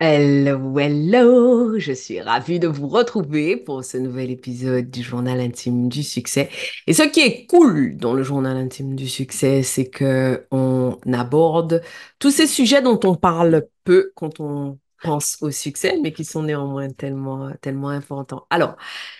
Hello, hello! Je suis ravie de vous retrouver pour ce nouvel épisode du Journal intime du succès. Et ce qui est cool dans le Journal intime du succès, c'est que on aborde tous ces sujets dont on parle peu quand on pense au succès, mais qui sont néanmoins tellement, tellement importants. Alors,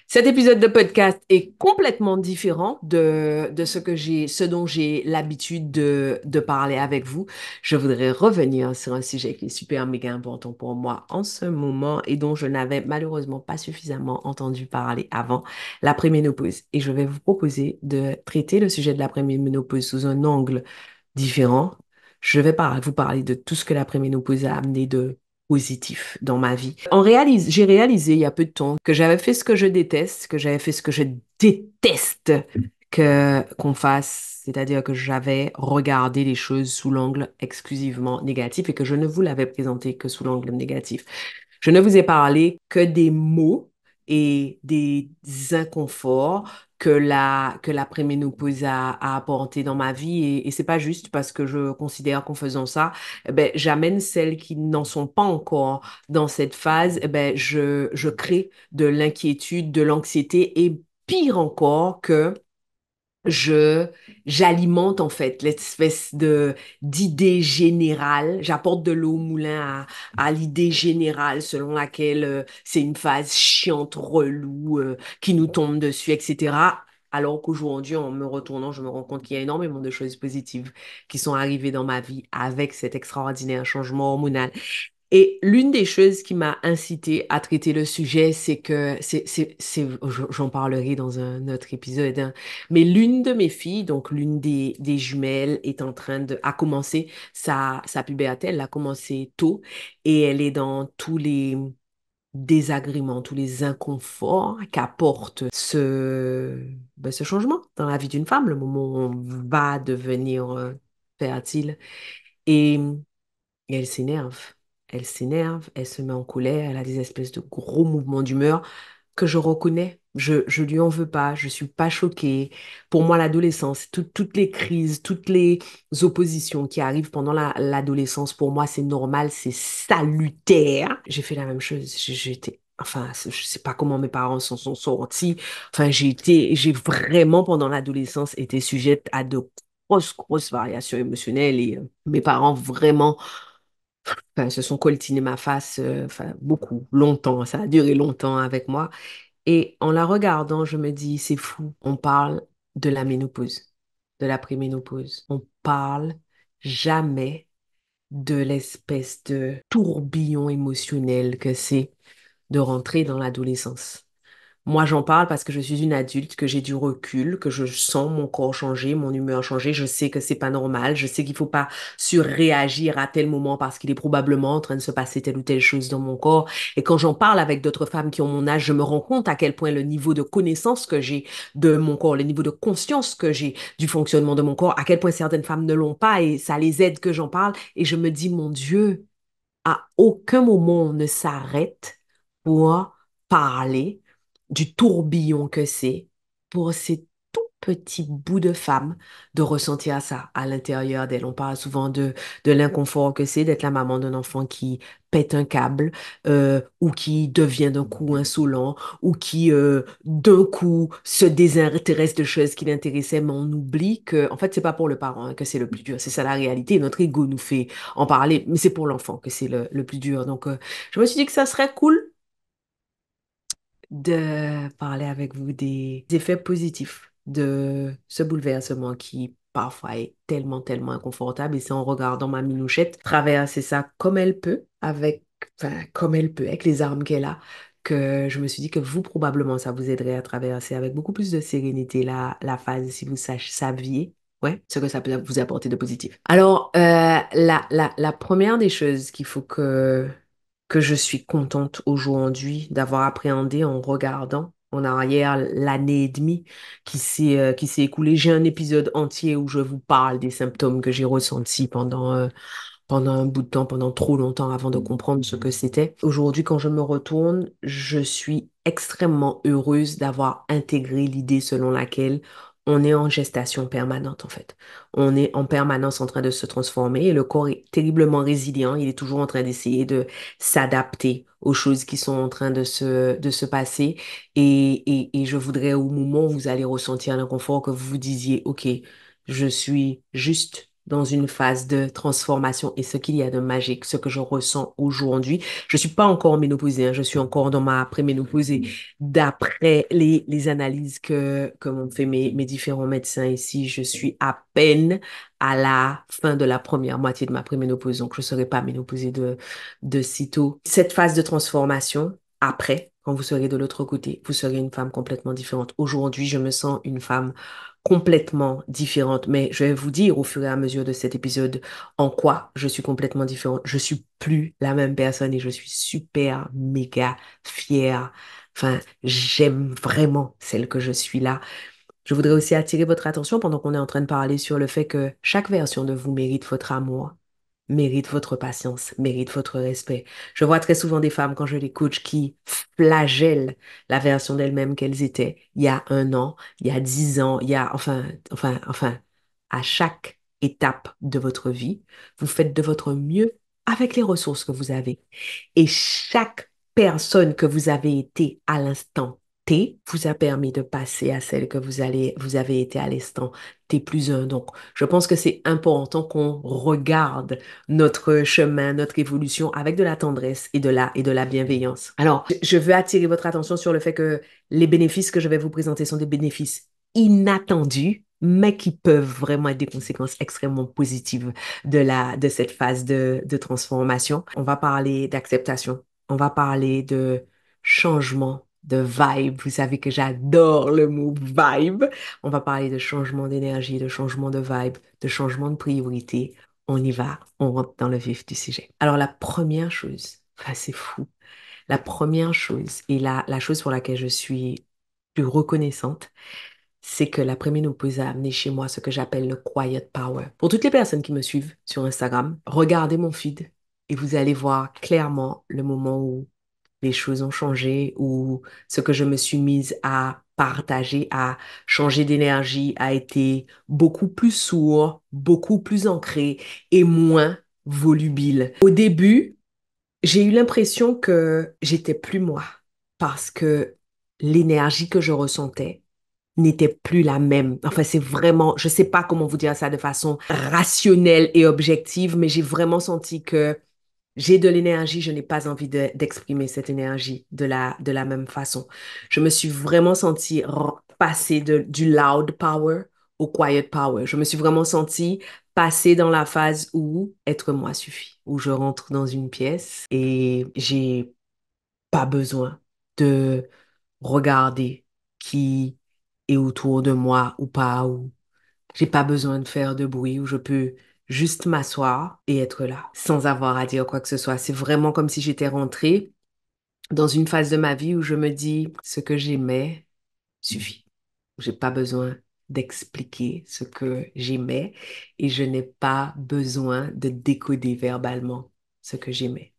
cet épisode de podcast est complètement différent de ce dont j'ai l'habitude de parler avec vous. Je voudrais revenir sur un sujet qui est super méga important pour moi en ce moment et dont je n'avais malheureusement pas suffisamment entendu parler avant, la préménopause. Et je vais vous proposer de traiter le sujet de la préménopause sous un angle différent. Je vais vous parler de tout ce que la préménopause a amené de positif dans ma vie. J'ai réalisé il y a peu de temps que j'avais fait ce que je déteste, que j'avais fait ce que je déteste qu'on fasse, c'est-à-dire que j'avais regardé les choses sous l'angle exclusivement négatif et que je ne vous l'avais présenté que sous l'angle négatif. Je ne vous ai parlé que des mots et des inconforts que la préménopause a apporté dans ma vie et c'est pas juste parce que je considère qu'en faisant ça, eh ben, j'amène celles qui n'en sont pas encore dans cette phase, eh ben, je crée de l'inquiétude, de l'anxiété et pire encore que je j'alimente en fait l'espèce de d'idée générale, j'apporte de l'eau au moulin à l'idée générale selon laquelle c'est une phase chiante, relou, qui nous tombe dessus, etc. Alors qu'aujourd'hui, en me retournant, je me rends compte qu'il y a énormément de choses positives qui sont arrivées dans ma vie avec cet extraordinaire changement hormonal. Et l'une des choses qui m'a incité à traiter le sujet, c'est que j'en parlerai dans un autre épisode, hein, mais l'une de mes filles, donc l'une des jumelles, est en train a commencé sa puberté, elle a commencé tôt et elle est dans tous les désagréments, tous les inconforts qu'apporte ce changement dans la vie d'une femme, le moment où on va devenir fertile. Et et elle s'énerve. Elle s'énerve, elle se met en colère, elle a des espèces de gros mouvements d'humeur que je reconnais. Je lui en veux pas, je suis pas choquée. Pour moi, l'adolescence, toutes les crises, toutes les oppositions qui arrivent pendant l'adolescence, pour moi, c'est normal, c'est salutaire. J'ai fait la même chose. J'étais, enfin, je sais pas comment mes parents s'en sont sortis. Enfin, j'ai vraiment, pendant l'adolescence, été sujette à de grosses, grosses variations émotionnelles et mes parents vraiment enfin, se sont coltinés ma face, enfin, beaucoup, longtemps. Ça a duré longtemps avec moi. Et en la regardant, je me dis, c'est fou. On parle de la ménopause, de la préménopause. On parle jamais de l'espèce de tourbillon émotionnel que c'est de rentrer dans l'adolescence. Moi, j'en parle parce que je suis une adulte, que j'ai du recul, que je sens mon corps changer, mon humeur changer. Je sais que c'est pas normal. Je sais qu'il faut pas surréagir à tel moment parce qu'il est probablement en train de se passer telle ou telle chose dans mon corps. Et quand j'en parle avec d'autres femmes qui ont mon âge, je me rends compte à quel point le niveau de connaissance que j'ai de mon corps, le niveau de conscience que j'ai du fonctionnement de mon corps, à quel point certaines femmes ne l'ont pas et ça les aide que j'en parle. Et je me dis, mon Dieu, à aucun moment on ne s'arrête pour parler du tourbillon que c'est pour ces tout petits bouts de femmes de ressentir ça à l'intérieur d'elles. On parle souvent de l'inconfort que c'est d'être la maman d'un enfant qui pète un câble ou qui devient d'un coup insolent ou qui d'un coup se désintéresse de choses qui l'intéressaient, mais on oublie que en fait c'est pas pour le parent hein, que c'est le plus dur, c'est ça la réalité. Notre ego nous fait en parler, mais c'est pour l'enfant que c'est le plus dur. Donc, je me suis dit que ça serait cool de parler avec vous des effets positifs de ce bouleversement qui parfois est tellement, tellement inconfortable. Et c'est en regardant ma minouchette traverser ça comme elle peut, enfin, comme elle peut, avec les armes qu'elle a, que je me suis dit que vous, probablement, ça vous aiderait à traverser avec beaucoup plus de sérénité la phase si vous saviez. Ouais, ce que ça peut vous apporter de positif. Alors, la première des choses qu'il faut que je suis contente aujourd'hui d'avoir appréhendé en regardant en arrière l'année et demie qui s'est écoulée. J'ai un épisode entier où je vous parle des symptômes que j'ai ressentis pendant un bout de temps, pendant trop longtemps avant de comprendre ce que c'était. Aujourd'hui, quand je me retourne, je suis extrêmement heureuse d'avoir intégré l'idée selon laquelle on est en gestation permanente en fait. On est en permanence en train de se transformer et le corps est terriblement résilient. Il est toujours en train d'essayer de s'adapter aux choses qui sont en train de se passer. Et je voudrais au moment où vous allez ressentir l'inconfort que vous vous disiez, OK, je suis juste dans une phase de transformation et ce qu'il y a de magique, ce que je ressens aujourd'hui. Je suis pas encore ménopausée, hein, je suis encore dans ma préménopausée d'après les analyses que m'ont fait mes différents médecins ici. Je suis à peine à la fin de la première moitié de ma préménopause, donc je ne serai pas ménopausée de sitôt. Cette phase de transformation, après, quand vous serez de l'autre côté, vous serez une femme complètement différente. Aujourd'hui, je me sens une femme complètement différente, mais je vais vous dire au fur et à mesure de cet épisode en quoi je suis complètement différente. Je suis plus la même personne et je suis super méga fière. Enfin, j'aime vraiment celle que je suis là. Je voudrais aussi attirer votre attention pendant qu'on est en train de parler sur le fait que chaque version de vous mérite votre amour, mérite votre patience, mérite votre respect. Je vois très souvent des femmes quand je les coach qui flagellent la version d'elles-mêmes qu'elles étaient il y a 1 an, il y a 10 ans, il y a, enfin, à chaque étape de votre vie, vous faites de votre mieux avec les ressources que vous avez. Et chaque personne que vous avez été à l'instant T vous a permis de passer à celle que vous avez été à l'instant T plus un. Donc, je pense que c'est important qu'on regarde notre chemin, notre évolution avec de la tendresse et de la bienveillance. Alors, je veux attirer votre attention sur le fait que les bénéfices que je vais vous présenter sont des bénéfices inattendus, mais qui peuvent vraiment être des conséquences extrêmement positives de cette phase de transformation. On va parler d'acceptation. On va parler de changement de vibe. Vous savez que j'adore le mot vibe. On va parler de changement d'énergie, de changement de vibe, de changement de priorité. On y va, on rentre dans le vif du sujet. Alors la première chose, c'est fou, la première chose et la chose pour laquelle je suis plus reconnaissante, c'est que la préménopause a amené chez moi ce que j'appelle le quiet power. Pour toutes les personnes qui me suivent sur Instagram, regardez mon feed et vous allez voir clairement le moment où les choses ont changé, où ce que je me suis mise à partager, à changer d'énergie, a été beaucoup plus sourd, beaucoup plus ancré et moins volubile. Au début, j'ai eu l'impression que j'étais plus moi parce que l'énergie que je ressentais n'était plus la même. Enfin, c'est vraiment, je sais pas comment vous dire ça de façon rationnelle et objective, mais j'ai vraiment senti que j'ai de l'énergie, je n'ai pas envie d'exprimer cette énergie de la même façon. Je me suis vraiment sentie passer du loud power au quiet power. Je me suis vraiment sentie passer dans la phase où être moi suffit, où je rentre dans une pièce et j'ai pas besoin de regarder qui est autour de moi ou pas, ou j'ai pas besoin de faire de bruit, ou je peux juste m'asseoir et être là, sans avoir à dire quoi que ce soit. C'est vraiment comme si j'étais rentrée dans une phase de ma vie où je me dis, ce que j'aimais suffit. J'ai pas besoin d'expliquer ce que j'aimais et je n'ai pas besoin de décoder verbalement ce que j'aimais.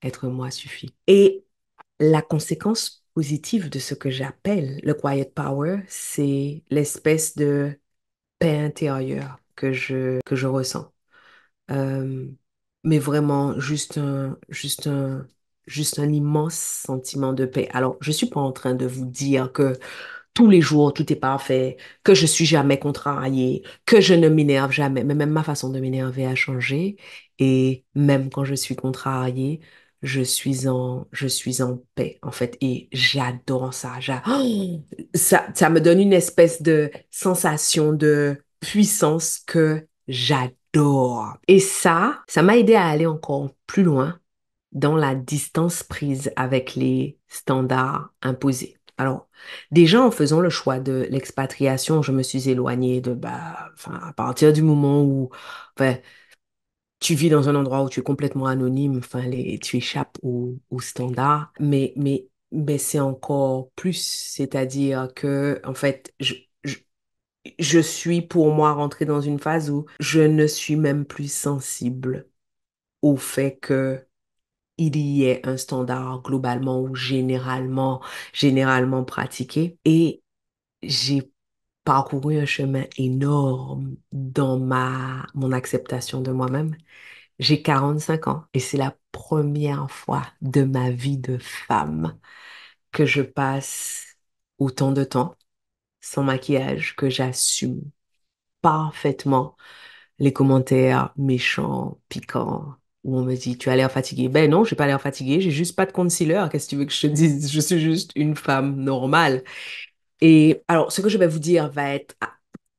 Être moi suffit. Et la conséquence positive de ce que j'appelle le quiet power, c'est l'espèce de paix intérieure que je ressens. Euh, mais vraiment, juste un immense sentiment de paix. Alors, je suis pas en train de vous dire que tous les jours, tout est parfait, que je suis jamais contrariée, que je ne m'énerve jamais. Mais même ma façon de m'énerver a changé. Et même quand je suis contrariée, je suis en paix, en fait. Et j'adore ça. Ça me donne une espèce de sensation de puissance que j'adore. Et ça m'a aidé à aller encore plus loin dans la distance prise avec les standards imposés. Alors, déjà en faisant le choix de l'expatriation, je me suis éloignée enfin, à partir du moment où, enfin, tu vis dans un endroit où tu es complètement anonyme, enfin, tu échappes aux standards, mais c'est encore plus, c'est-à-dire que, en fait, je suis pour moi rentrée dans une phase où je ne suis même plus sensible au fait que il y ait un standard globalement ou généralement pratiqué. Et j'ai parcouru un chemin énorme dans mon acceptation de moi-même. J'ai 45 ans et c'est la première fois de ma vie de femme que je passe autant de temps sans maquillage, que j'assume parfaitement les commentaires méchants, piquants, où on me dit, tu as l'air fatiguée. Ben non, j'ai pas l'air fatiguée, j'ai juste pas de concealer. Qu'est-ce que tu veux que je te dise? Je suis juste une femme normale. Et alors, ce que je vais vous dire va être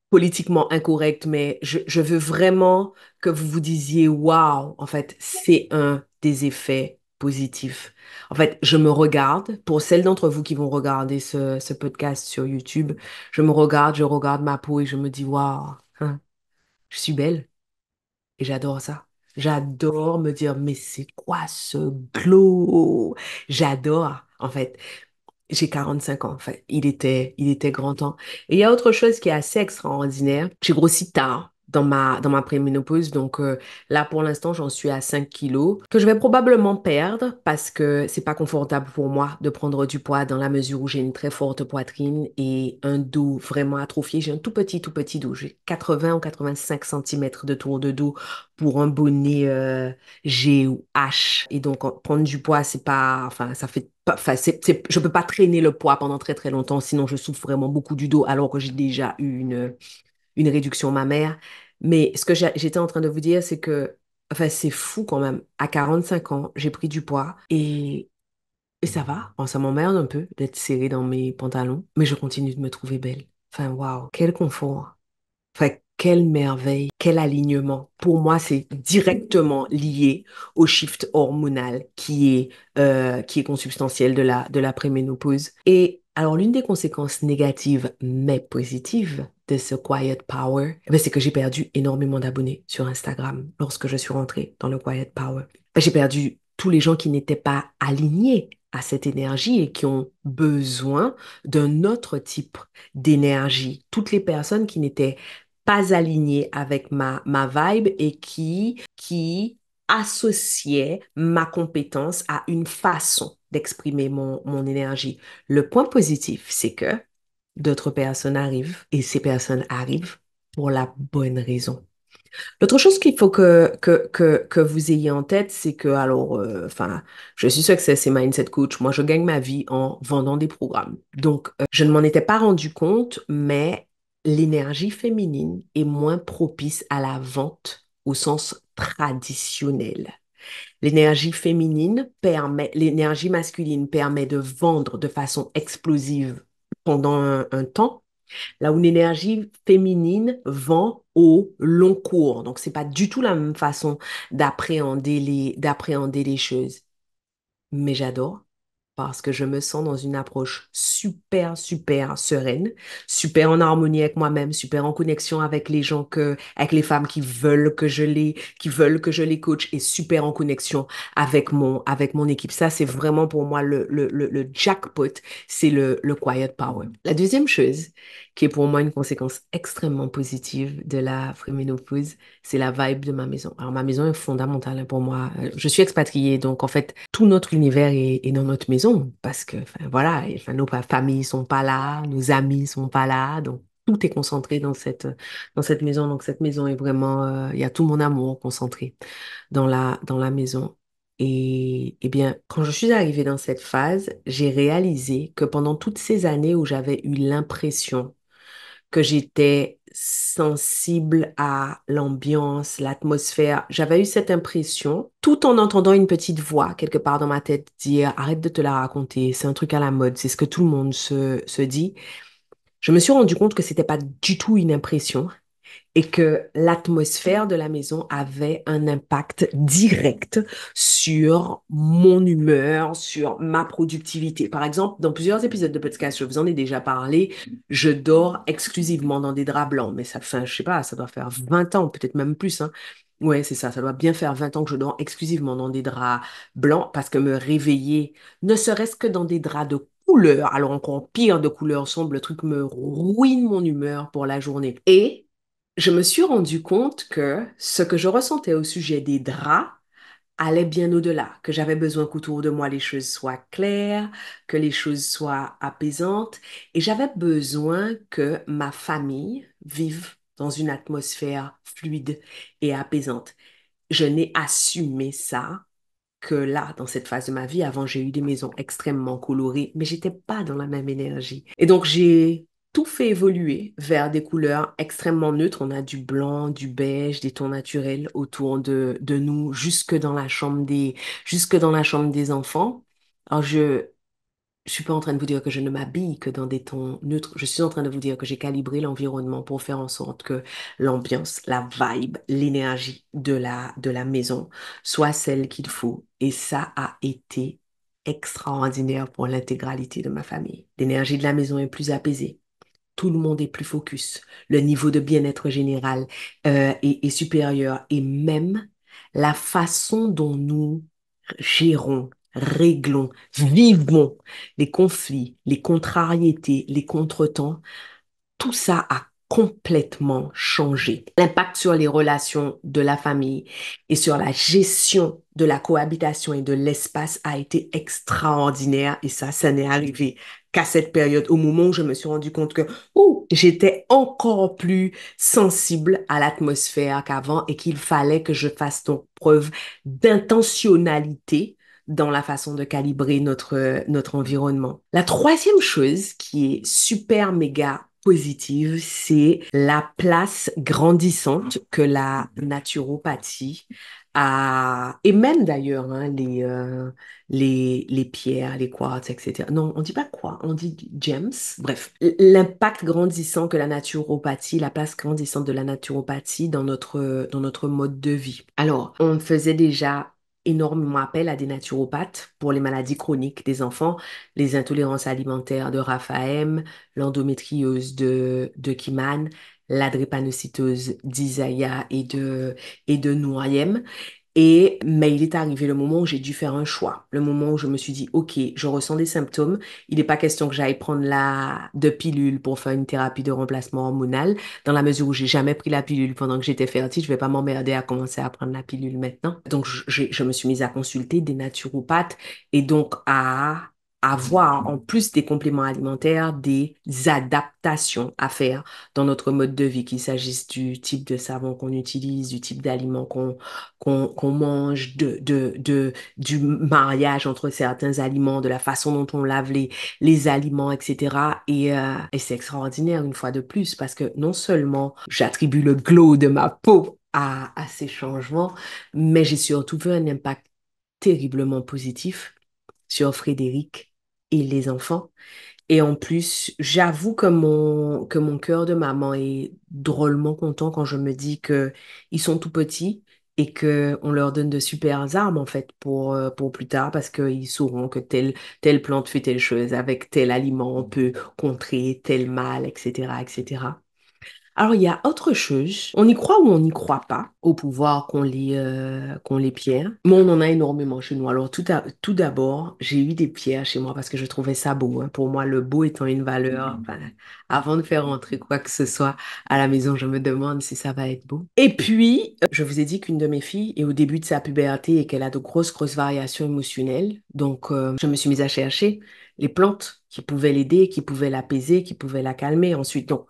politiquement incorrect, mais je veux vraiment que vous vous disiez, waouh, en fait, c'est un des effets positifs. En fait, je me regarde, pour celles d'entre vous qui vont regarder ce podcast sur YouTube, je regarde ma peau et je me dis, waouh, hein, je suis belle et j'adore ça. J'adore me dire, mais c'est quoi ce glow? J'adore, en fait. J'ai 45 ans, en fait. Il était grand temps. Et il y a autre chose qui est assez extraordinaire. J'ai grossi tard dans ma préménopause. Donc là, pour l'instant, j'en suis à 5 kilos que je vais probablement perdre parce que c'est pas confortable pour moi de prendre du poids dans la mesure où j'ai une très forte poitrine et un dos vraiment atrophié. J'ai un tout petit dos. J'ai 80 ou 85 centimètres de tour de dos pour un bonnet G ou H. Et donc, prendre du poids, c'est pas, enfin, ça fait pas, enfin, je peux pas traîner le poids pendant très très longtemps, sinon je souffre vraiment beaucoup du dos, alors que j'ai déjà eu une réduction mammaire. Mais ce que j'étais en train de vous dire, c'est que, enfin, c'est fou quand même. À 45 ans, j'ai pris du poids et ça va. Bon, ça m'emmerde un peu d'être serrée dans mes pantalons, mais je continue de me trouver belle. Enfin, waouh, quel confort. Enfin, quelle merveille, quel alignement. Pour moi, c'est directement lié au shift hormonal qui est consubstantiel de la préménopause. Et alors, l'une des conséquences négatives, mais positives de ce Quiet Power, eh ben, c'est que j'ai perdu énormément d'abonnés sur Instagram lorsque je suis rentrée dans le Quiet Power. Ben, j'ai perdu tous les gens qui n'étaient pas alignés à cette énergie et qui ont besoin d'un autre type d'énergie. Toutes les personnes qui n'étaient pas alignées avec ma vibe et qui associaient ma compétence à une façon d'exprimer mon énergie. Le point positif, c'est que d'autres personnes arrivent et ces personnes arrivent pour la bonne raison. L'autre chose qu'il faut que vous ayez en tête, c'est que, alors, enfin, je suis Success et Mindset Coach. Moi, je gagne ma vie en vendant des programmes. Donc, je ne m'en étais pas rendu compte, mais l'énergie féminine est moins propice à la vente au sens traditionnel. L'énergie masculine permet de vendre de façon explosive pendant un temps, là où l'énergie féminine vend au long cours. Donc, c'est pas du tout la même façon d'appréhender les choses. Mais j'adore parce que je me sens dans une approche super, super sereine, super en harmonie avec moi-même, super en connexion avec les gens avec les femmes qui veulent que je les coach et super en connexion avec mon équipe. Ça, c'est vraiment pour moi le jackpot, c'est le quiet power. La deuxième chose, qui est pour moi une conséquence extrêmement positive de la préménopause, c'est la vibe de ma maison. Alors, ma maison est fondamentale hein, pour moi. Je suis expatriée, donc en fait, tout notre univers est dans notre maison parce que, enfin, voilà, et, enfin, nos familles sont pas là, nos amis sont pas là, donc tout est concentré dans cette maison. Donc, cette maison est vraiment, il y a tout mon amour concentré dans la maison. Et bien, quand je suis arrivée dans cette phase, j'ai réalisé que pendant toutes ces années où j'avais eu l'impression que j'étais sensible à l'ambiance, l'atmosphère. J'avais eu cette impression, tout en entendant une petite voix quelque part dans ma tête dire, arrête de te la raconter, c'est un truc à la mode, c'est ce que tout le monde se dit. Je me suis rendu compte que c'était pas du tout une impression, et que l'atmosphère de la maison avait un impact direct sur mon humeur, sur ma productivité. Par exemple, dans plusieurs épisodes de podcast, je vous en ai déjà parlé, je dors exclusivement dans des draps blancs, mais ça fait, je sais pas, ça doit faire 20 ans, peut-être même plus, hein. Ouais, c'est ça, ça doit bien faire 20 ans que je dors exclusivement dans des draps blancs parce que me réveiller, ne serait-ce que dans des draps de couleur, alors encore pire de couleur sombre, le truc me ruine mon humeur pour la journée. Et je me suis rendu compte que ce que je ressentais au sujet des draps allait bien au-delà, que j'avais besoin qu'autour de moi les choses soient claires, que les choses soient apaisantes, et j'avais besoin que ma famille vive dans une atmosphère fluide et apaisante. Je n'ai assumé ça que là, dans cette phase de ma vie. Avant, j'ai eu des maisons extrêmement colorées, mais j'étais pas dans la même énergie. Et donc, j'ai tout fait évoluer vers des couleurs extrêmement neutres. On a du blanc, du beige, des tons naturels autour de nous, jusque dans la chambre des enfants. Alors, je suis pas en train de vous dire que je ne m'habille que dans des tons neutres. Je suis en train de vous dire que j'ai calibré l'environnement pour faire en sorte que l'ambiance, la vibe, l'énergie de la maison soit celle qu'il faut. Et ça a été extraordinaire pour l'intégralité de ma famille. L'énergie de la maison est plus apaisée. Tout le monde est plus focus. Le niveau de bien-être général est supérieur. Et même la façon dont nous gérons, réglons, vivons les conflits, les contrariétés, les contretemps, tout ça a complètement changé. L'impact sur les relations de la famille et sur la gestion de la cohabitation et de l'espace a été extraordinaire et ça n'est arrivé qu'à cette période, au moment où je me suis rendu compte que j'étais encore plus sensible à l'atmosphère qu'avant et qu'il fallait que je fasse donc preuve d'intentionnalité dans la façon de calibrer notre environnement. La troisième chose qui est super méga positive, c'est la place grandissante que la naturopathie a, et même d'ailleurs hein, les pierres, les quartz, etc. Non, on dit pas quoi, on dit gems. Bref, l'impact grandissant que la naturopathie, la place grandissante de la naturopathie dans notre mode de vie. Alors, on faisait déjà énormément appel à des naturopathes pour les maladies chroniques des enfants, les intolérances alimentaires de Raphaël, l'endométriose de Kiman, la drépanocytose d'Isaiah et de Nouriem. Mais il est arrivé le moment où j'ai dû faire un choix. Le moment où je me suis dit, OK, je ressens des symptômes. Il n'est pas question que j'aille prendre de pilule pour faire une thérapie de remplacement hormonal. Dans la mesure où j'ai jamais pris la pilule pendant que j'étais fertile, je vais pas m'emmerder à commencer à prendre la pilule maintenant. Donc, je me suis mise à consulter des naturopathes et donc à avoir, en plus des compléments alimentaires, des adaptations à faire dans notre mode de vie, qu'il s'agisse du type de savon qu'on utilise, du type d'aliments qu'on mange, du mariage entre certains aliments, de la façon dont on lave les aliments, etc. Et c'est extraordinaire une fois de plus parce que non seulement j'attribue le glow de ma peau à ces changements, mais j'ai surtout vu un impact terriblement positif sur Frédéric et les enfants. Et en plus, j'avoue que mon cœur de maman est drôlement content quand je me dis que ils sont tout petits et que on leur donne de super armes en fait pour plus tard parce qu'ils sauront que telle plante fait telle chose, avec tel aliment on peut contrer tel mal, etc., etc. Alors, il y a autre chose. On y croit ou on n'y croit pas au pouvoir qu'on les pierres. Moi, on en a énormément chez nous. Alors, tout d'abord, j'ai eu des pierres chez moi parce que je trouvais ça beau, hein. Pour moi, le beau étant une valeur, enfin, avant de faire entrer quoi que ce soit à la maison, je me demande si ça va être beau. Et puis, je vous ai dit qu'une de mes filles est au début de sa puberté et qu'elle a de grosses, grosses variations émotionnelles. Donc, je me suis mise à chercher les plantes qui pouvaient l'aider, qui pouvaient l'apaiser, qui pouvaient la calmer. Ensuite, donc,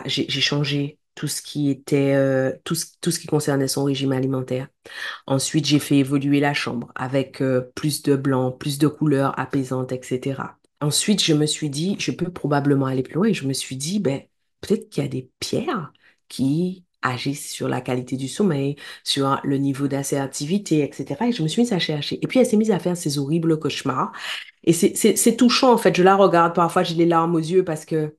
j'ai changé tout ce qui était, tout ce qui concernait son régime alimentaire. Ensuite, j'ai fait évoluer la chambre avec plus de blanc, plus de couleurs apaisantes, etc. Ensuite, je me suis dit, je peux probablement aller plus loin et je me suis dit, ben, peut-être qu'il y a des pierres qui agissent sur la qualité du sommeil, sur le niveau d'assertivité, etc. Et je me suis mise à chercher. Et puis, elle s'est mise à faire ces horribles cauchemars. Et c'est touchant, en fait. Je la regarde, parfois, j'ai les larmes aux yeux parce que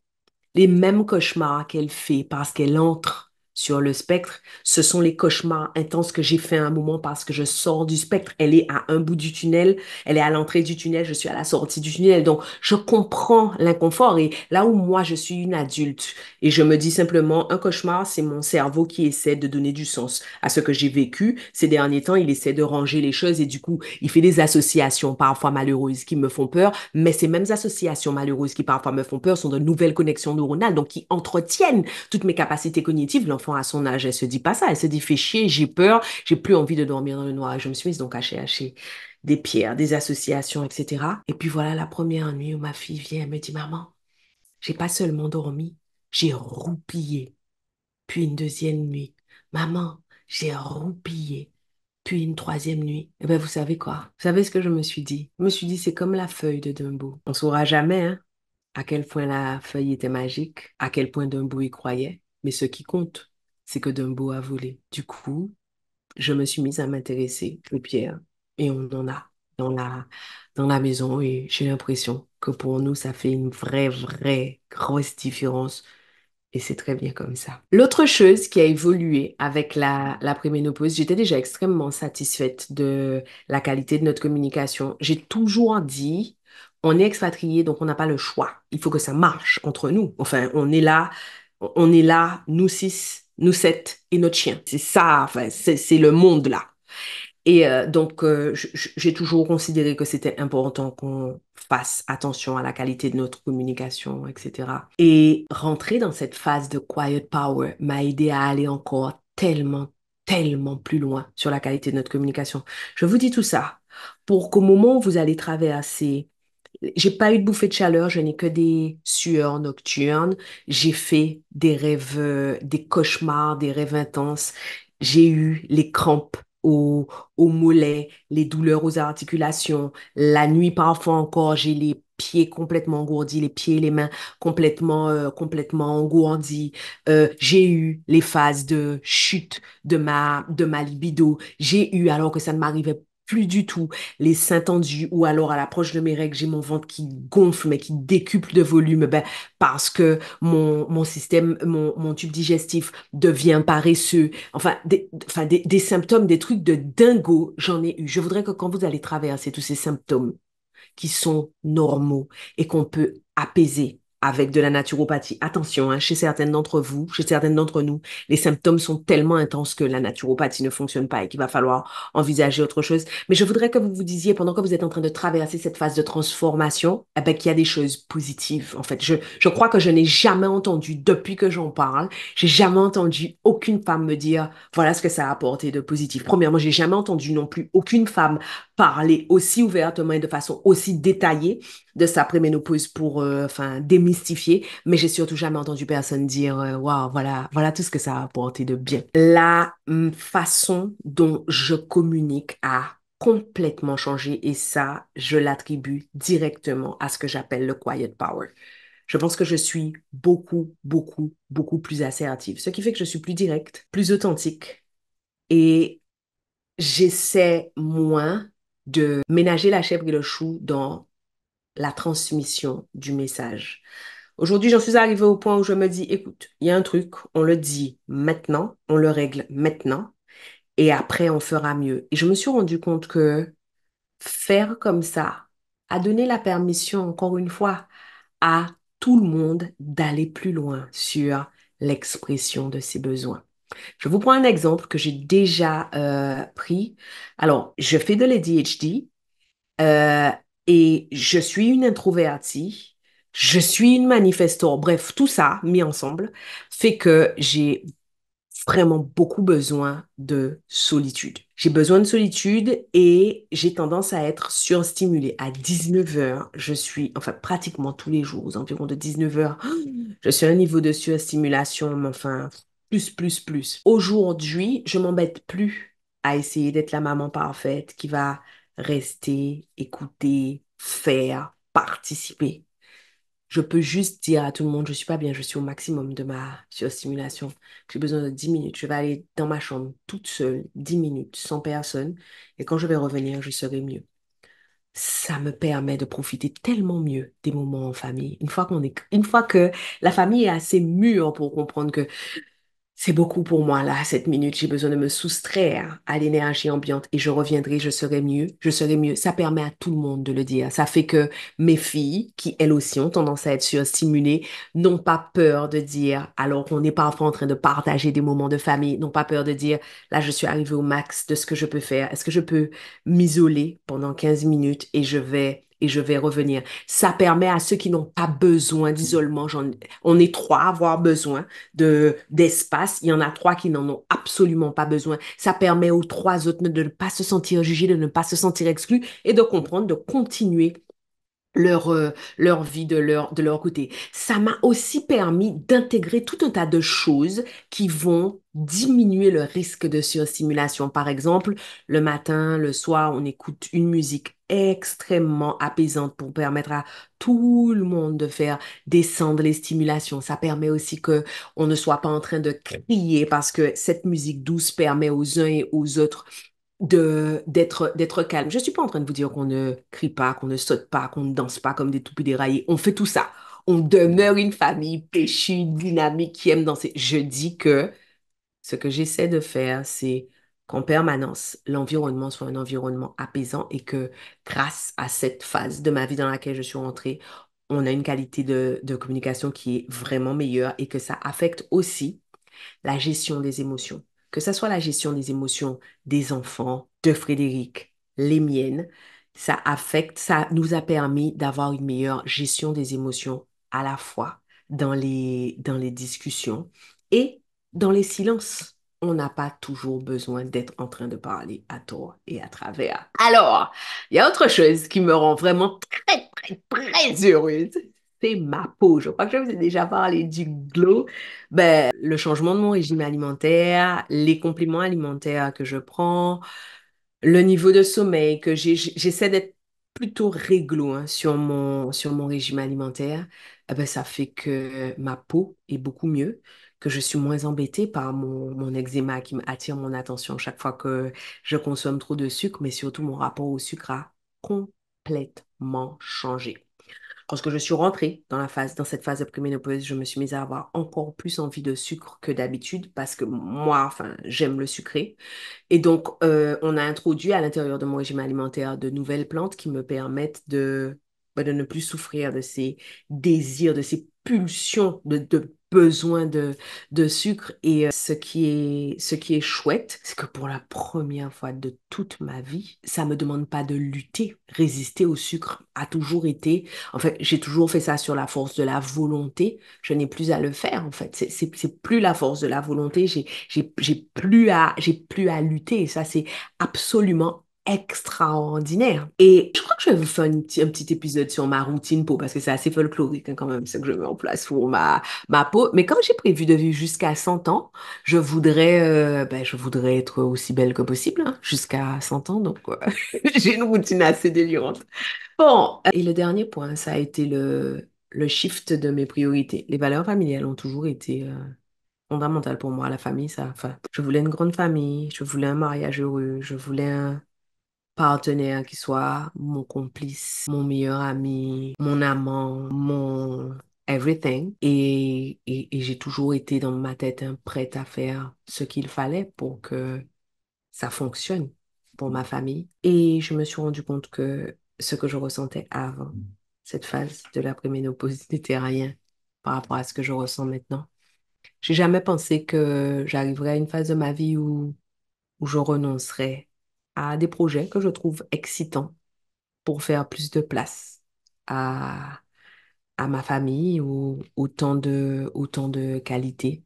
les mêmes cauchemars qu'elle fait parce qu'elle entre sur le spectre, ce sont les cauchemars intenses que j'ai fait à un moment parce que je sors du spectre. Elle est à un bout du tunnel, elle est à l'entrée du tunnel, je suis à la sortie du tunnel. Donc, je comprends l'inconfort. Et là où moi, je suis une adulte et je me dis simplement, un cauchemar, c'est mon cerveau qui essaie de donner du sens à ce que j'ai vécu. Ces derniers temps, il essaie de ranger les choses et du coup, il fait des associations parfois malheureuses qui me font peur, mais ces mêmes associations malheureuses qui parfois me font peur sont de nouvelles connexions neuronales, donc qui entretiennent toutes mes capacités cognitives. enfant à son âge, elle se dit pas ça. Elle se dit, fais chier, j'ai peur, j'ai plus envie de dormir dans le noir. Et je me suis mise donc à chercher des pierres, des associations, etc. Et puis voilà la première nuit où ma fille vient, elle me dit, maman, j'ai pas seulement dormi, j'ai roupillé. Puis une deuxième nuit, maman, j'ai roupillé. Puis une troisième nuit. Eh bien, vous savez quoi? Vous savez ce que je me suis dit? Je me suis dit, c'est comme la feuille de Dumbo. On saura jamais, hein, à quel point la feuille était magique, à quel point Dumbo y croyait. Mais ce qui compte, c'est que Dumbo a volé. Du coup, je me suis mise à m'intéresser aux pierres. Et on en a dans dans la maison. Et j'ai l'impression que pour nous, ça fait une vraie grosse différence et c'est très bien comme ça. L'autre chose qui a évolué avec la préménopause, j'étais déjà extrêmement satisfaite de la qualité de notre communication. J'ai toujours dit, on est expatriés, donc on n'a pas le choix. Il faut que ça marche entre nous. Enfin, on est là, nous six, nous sept et notre chien. C'est ça, enfin, c'est le monde là. Et j'ai toujours considéré que c'était important qu'on fasse attention à la qualité de notre communication, etc. Et rentrer dans cette phase de quiet power m'a aidé à aller encore tellement plus loin sur la qualité de notre communication. Je vous dis tout ça pour qu'au moment où vous allez traverser, j'ai pas eu de bouffée de chaleur, je n'ai que des sueurs nocturnes. J'ai fait des rêves, des cauchemars, des rêves intenses. J'ai eu les crampes aux mollets, les douleurs aux articulations. La nuit, parfois encore, j'ai les pieds complètement engourdis, les pieds et les mains complètement engourdis. J'ai eu les phases de chute de ma libido. J'ai eu, alors que ça ne m'arrivait plus du tout, les seins tendus ou alors à l'approche de mes règles, j'ai mon ventre qui gonfle mais qui décuple de volume ben, parce que mon système, mon tube digestif devient paresseux. Des symptômes, des trucs de dingo, j'en ai eu. Je voudrais que quand vous allez traverser tous ces symptômes qui sont normaux et qu'on peut apaiser avec de la naturopathie. Attention, hein, chez certaines d'entre vous, chez certaines d'entre nous, les symptômes sont tellement intenses que la naturopathie ne fonctionne pas et qu'il va falloir envisager autre chose. Mais je voudrais que vous vous disiez, pendant que vous êtes en train de traverser cette phase de transformation, eh ben, qu'il y a des choses positives. En fait, je crois que je n'ai jamais entendu, depuis que j'en parle, j'ai jamais entendu aucune femme me dire, voilà ce que ça a apporté de positif. Premièrement, j'ai jamais entendu non plus aucune femme parler aussi ouvertement et de façon aussi détaillée de sa préménopause pour démystifier, mais j'ai surtout jamais entendu personne dire waouh, voilà tout ce que ça a apporté de bien. La façon dont je communique a complètement changé et ça, je l'attribue directement à ce que j'appelle le quiet power. Je pense que je suis beaucoup plus assertive, ce qui fait que je suis plus directe, plus authentique et j'essaie moins de ménager la chèvre et le chou dans la transmission du message. Aujourd'hui, j'en suis arrivée au point où je me dis, écoute, il y a un truc, on le dit maintenant, on le règle maintenant, et après, on fera mieux. Et je me suis rendu compte que faire comme ça a donné la permission, encore une fois, à tout le monde d'aller plus loin sur l'expression de ses besoins. Je vous prends un exemple que j'ai déjà pris. Alors, je fais de l'ADHD euh, et je suis une introvertie, je suis une manifestor. Bref, tout ça mis ensemble fait que j'ai vraiment beaucoup besoin de solitude. J'ai besoin de solitude et j'ai tendance à être surstimulée. À 19 heures, je suis, enfin pratiquement tous les jours, aux environs de 19 heures, je suis à un niveau de surstimulation, mais enfin, plus. Aujourd'hui, je m'embête plus à essayer d'être la maman parfaite qui va rester, écouter, faire, participer. Je peux juste dire à tout le monde, je suis pas bien, je suis au maximum de ma surstimulation. J'ai besoin de 10 minutes. Je vais aller dans ma chambre toute seule, 10 minutes, sans personne. Et quand je vais revenir, je serai mieux. Ça me permet de profiter tellement mieux des moments en famille. Une fois que la famille est assez mûre pour comprendre que c'est beaucoup pour moi là, 7 minutes. J'ai besoin de me soustraire à l'énergie ambiante et je reviendrai, je serai mieux. Ça permet à tout le monde de le dire. Ça fait que mes filles, qui elles aussi ont tendance à être surstimulées, n'ont pas peur de dire, alors qu'on est parfois en train de partager des moments de famille, n'ont pas peur de dire, là je suis arrivée au max de ce que je peux faire. Est-ce que je peux m'isoler pendant 15 minutes et et je vais revenir. Ça permet à ceux qui n'ont pas besoin d'isolement, on est trois à avoir besoin d'espace. Il y en a trois qui n'en ont absolument pas besoin. Ça permet aux trois autres de ne pas se sentir jugés, de ne pas se sentir exclus et de comprendre, de continuer leur vie de leur côté. Ça m'a aussi permis d'intégrer tout un tas de choses qui vont diminuer le risque de surstimulation. Par exemple, le matin, le soir, on écoute une musique extrêmement apaisante pour permettre à tout le monde de faire descendre les stimulations. Ça permet aussi que on ne soit pas en train de crier parce que cette musique douce permet aux uns et aux autres d'être calme. Je suis pas en train de vous dire qu'on ne crie pas, qu'on ne saute pas, qu'on ne danse pas comme des toupies déraillées. On fait tout ça. On demeure une famille péchue, dynamique, qui aime danser. Je dis que ce que j'essaie de faire, c'est qu'en permanence, l'environnement soit un environnement apaisant et que grâce à cette phase de ma vie dans laquelle je suis rentrée, on a une qualité de communication qui est vraiment meilleure et que ça affecte aussi la gestion des émotions. Que ce soit la gestion des émotions des enfants, de Frédéric, les miennes, ça nous a permis d'avoir une meilleure gestion des émotions à la fois dans les discussions et dans les silences. On n'a pas toujours besoin d'être en train de parler à tort et à travers. Alors, il y a autre chose qui me rend vraiment très, très, très heureuse. C'est ma peau. Je crois que je vous ai déjà parlé du glow. Ben, le changement de mon régime alimentaire, les compléments alimentaires que je prends, le niveau de sommeil que j'essaie d'être plutôt réglo hein, sur mon régime alimentaire, eh ben, ça fait que ma peau est beaucoup mieux, que je suis moins embêtée par mon eczéma qui attire mon attention chaque fois que je consomme trop de sucre, mais surtout mon rapport au sucre a complètement changé. Lorsque je suis rentrée dans cette phase de préménopause, je me suis mise à avoir encore plus envie de sucre que d'habitude parce que moi, enfin, j'aime le sucré. Et donc, on a introduit à l'intérieur de mon régime alimentaire de nouvelles plantes qui me permettent de ne plus souffrir de ces désirs, de ces pulsions de besoin de sucre. Et ce qui est chouette, c'est que pour la première fois de toute ma vie, ça me demande pas de lutter. Résister au sucre a toujours été, en fait, j'ai toujours fait ça sur la force de la volonté. Je n'ai plus à le faire, en fait. C'est plus la force de la volonté. J'ai plus à lutter. Et ça, c'est absolument extraordinaire. Et je crois que je vais vous faire un petit épisode sur ma routine peau parce que c'est assez folklorique hein, quand même, ce que je mets en place pour ma peau. Mais comme j'ai prévu de vivre jusqu'à 100 ans, je voudrais être aussi belle que possible hein, jusqu'à 100 ans. Donc, j'ai une routine assez délirante. Bon, et le dernier point, ça a été le shift de mes priorités. Les valeurs familiales ont toujours été fondamentales pour moi. La famille, ça, enfin, je voulais une grande famille, je voulais un mariage heureux, je voulais un partenaire qui soit mon complice, mon meilleur ami, mon amant, mon everything. Et j'ai toujours été dans ma tête hein, prête à faire ce qu'il fallait pour que ça fonctionne pour ma famille. Et je me suis rendu compte que ce que je ressentais avant cette phase de la préménopause n'était rien par rapport à ce que je ressens maintenant. J'ai jamais pensé que j'arriverais à une phase de ma vie où je renoncerais à des projets que je trouve excitants pour faire plus de place à, à ma famille ou autant de qualité.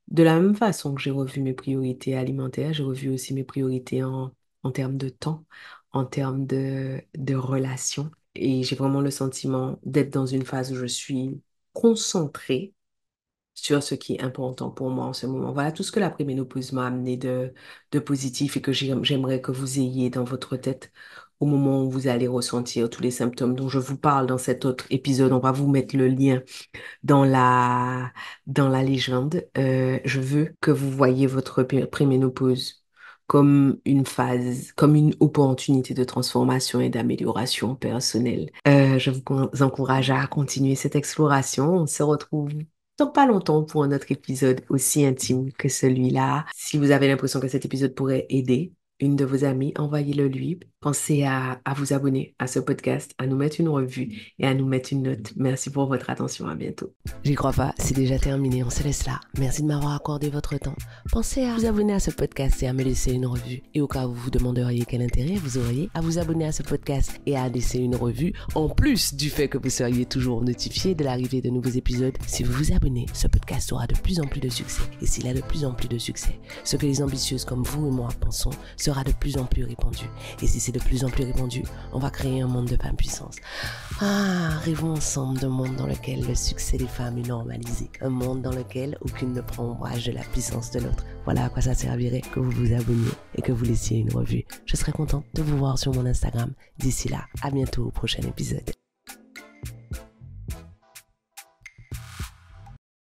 De la même façon que j'ai revu mes priorités alimentaires, j'ai revu aussi mes priorités en termes de temps, en termes de relations. Et j'ai vraiment le sentiment d'être dans une phase où je suis concentrée sur ce qui est important pour moi en ce moment. Voilà tout ce que la préménopause m'a amené de positif et que j'aimerais que vous ayez dans votre tête au moment où vous allez ressentir tous les symptômes dont je vous parle dans cet autre épisode. On va vous mettre le lien dans dans la légende, je veux que vous voyez votre préménopause comme une phase, comme une opportunité de transformation et d'amélioration personnelle. Je vous encourage à continuer cette exploration. On se retrouve dans pas longtemps pour un autre épisode aussi intime que celui-là. Si vous avez l'impression que cet épisode pourrait aider une de vos amies, envoyez-le lui. pensez à vous abonner à ce podcast, à nous mettre une revue et à nous mettre une note. Merci pour votre attention. À bientôt. J'y crois pas, c'est déjà terminé. On se laisse là. Merci de m'avoir accordé votre temps. Pensez à vous abonner à ce podcast et à me laisser une revue. Et au cas où vous vous demanderiez quel intérêt vous auriez à vous abonner à ce podcast et à laisser une revue, en plus du fait que vous seriez toujours notifié de l'arrivée de nouveaux épisodes, si vous vous abonnez, ce podcast aura de plus en plus de succès. Et s'il a de plus en plus de succès, ce que les ambitieuses comme vous et moi pensons sera de plus en plus répandu. Et si c'est de plus en plus répandu, on va créer un monde de femmes puissantes. Rêvons ensemble d'un monde dans lequel le succès des femmes est normalisé. Un monde dans lequel aucune ne prend ombrage de la puissance de l'autre. Voilà à quoi ça servirait que vous vous abonniez et que vous laissiez une revue. Je serai contente de vous voir sur mon Instagram. D'ici là, à bientôt au prochain épisode.